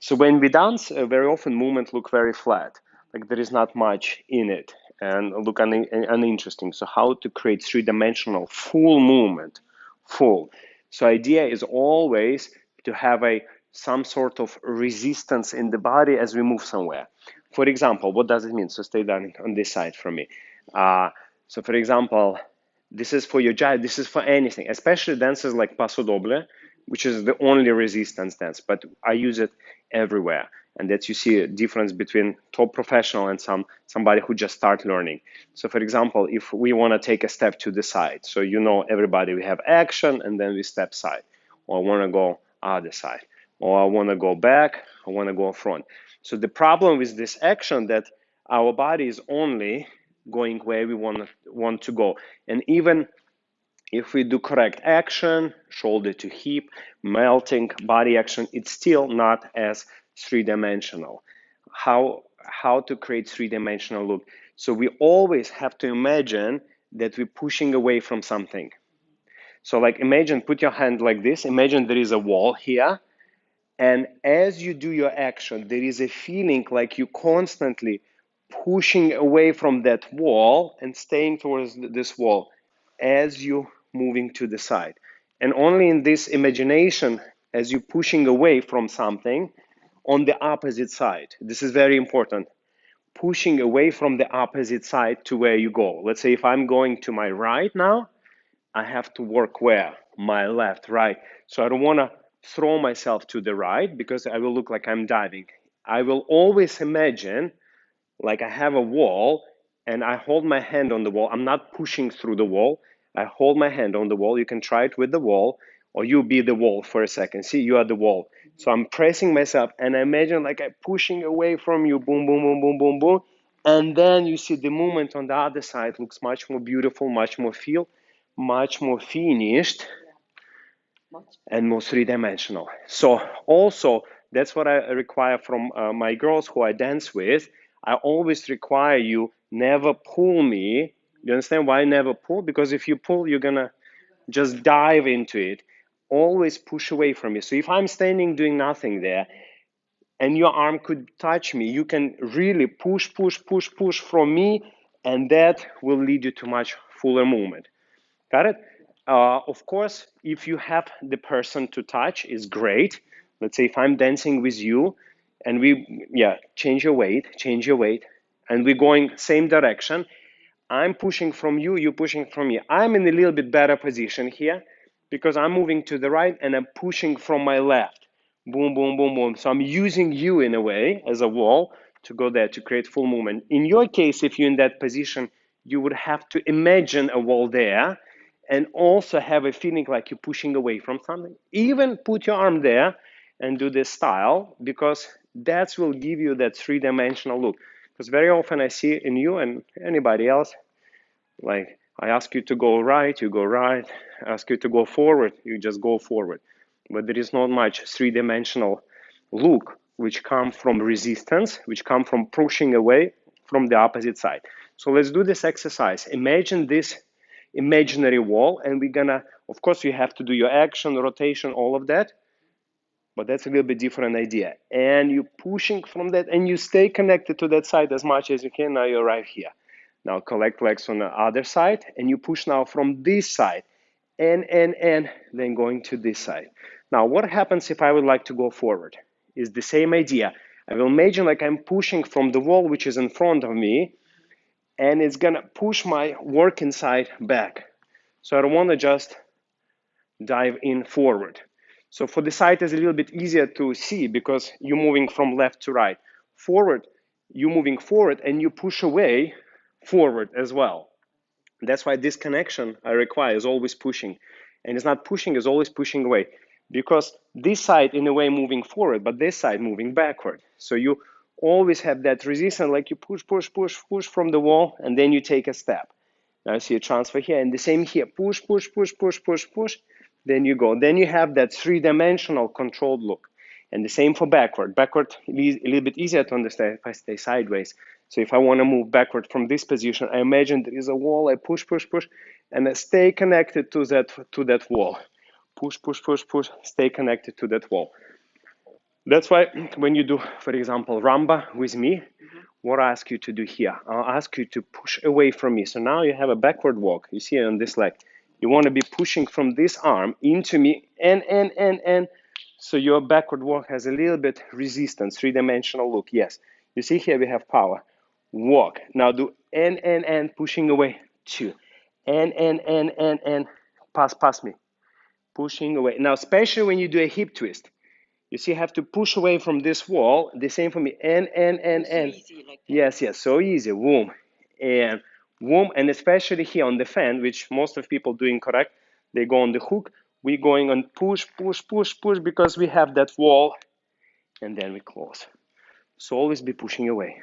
So when we dance, very often movement look very flat, like there is not much in it and look uninteresting. So how to create three-dimensional full movement, full. So idea is always to have a some sort of resistance in the body as we move somewhere. For example, what does it mean? So stay down on this side from me. Uh, so for example, this is for your jive, this is for anything, especially dances like Paso Doble, which is the only resistance dance, but I use it everywhere. And that you see a difference between top professional and somebody who just start learning. So for example, if we want to take a step to the side, so you know everybody, we have action and then we step side, or I want to go other side, or I want to go back, I want to go front. So the problem with this action that our body is only going where we want to go. And even if we do correct action, shoulder to hip, melting, body action, it's still not as three-dimensional. How to create three-dimensional look? So we always have to imagine that we're pushing away from something. So like imagine, put your hand like this, imagine there is a wall here, and as you do your action, there is a feeling like you constantly pushing away from that wall and staying towards this wall as you moving to the side. And only in this imagination, as you pushing away from something on the opposite side. This is very important. Pushing away from the opposite side to where you go. Let's say if I'm going to my right now, I have to work where? My left, right. So I don't want to throw myself to the right because I will look like I'm diving. I will always imagine like I have a wall and I hold my hand on the wall. I'm not pushing through the wall. I hold my hand on the wall. You can try it with the wall or you be the wall for a second. See, you are the wall. So I'm pressing myself and I imagine like I'm pushing away from you, boom, boom, boom, boom, boom, boom. And then you see the movement on the other side looks much more beautiful, much more feel, much more finished and more three-dimensional. So also that's what I require from my girls who I dance with. I always require you never pull me. You understand why I never pull? Because if you pull, you're gonna just dive into it. Always push away from me. So if I'm standing doing nothing there and your arm could touch me, you can really push, push, push, push from me, and that will lead you to much fuller movement. Got it? Of course, if you have the person to touch, is great. Let's say if I'm dancing with you and change your weight, and we're going same direction. I'm pushing from you, you pushing from me. I'm in a little bit better position here because I'm moving to the right and I'm pushing from my left. Boom, boom, boom, boom. So I'm using you in a way as a wall to go there to create full movement. In your case, if you're in that position, you would have to imagine a wall there and also have a feeling like you're pushing away from something. Even put your arm there and do this style because that will give you that three-dimensional look. Because very often I see in you and anybody else, like I ask you to go right, you go right. I ask you to go forward, you just go forward. But there is not much three-dimensional look which come from resistance, which come from pushing away from the opposite side. So let's do this exercise. Imagine this imaginary wall, and we're gonna, of course, you have to do your action, rotation, all of that, but that's a little bit different idea. And you're pushing from that, and you stay connected to that side as much as you can. Now you arrive here. Now collect legs on the other side, and you push now from this side, and then going to this side. Now, what happens if I would like to go forward? Is the same idea. I will imagine like I'm pushing from the wall which is in front of me, and it's gonna push my work inside back. So I don't want to just dive in forward. So for the side, it's a little bit easier to see because you're moving from left to right. Forward, you're moving forward and you push away forward as well. That's why this connection I require is always pushing. And it's not pushing, it's always pushing away. Because this side, in a way, moving forward, but this side moving backward. So you always have that resistance, like you push, push, push, push from the wall, and then you take a step. Now you see a transfer here, and the same here. Push, push, push, push, push, push. Then you go. Then you have that three-dimensional controlled look. And the same for backward. Backward, a little bit easier to understand if I stay sideways. So if I want to move backward from this position, I imagine there is a wall. I push, push, push, and I stay connected to that wall. Push, push, push, push. Stay connected to that wall. That's why when you do, for example, Ramba with me, what I ask you to do here, I'll ask you to push away from me. So now you have a backward walk. You see on this leg, you want to be pushing from this arm into me and. So your backward walk has a little bit resistance, three-dimensional look. Yes. You see here we have power. Walk. Now do and pushing away. Two. And pass me. Pushing away. Now especially when you do a hip twist. You see, you have to push away from this wall. The same for me. And. So easy like that. Yes, yes, so easy. Womb. And womb, and especially here on the fan, which most of people do incorrect. They go on the hook. We're going on push because we have that wall, and then we close. So always be pushing away.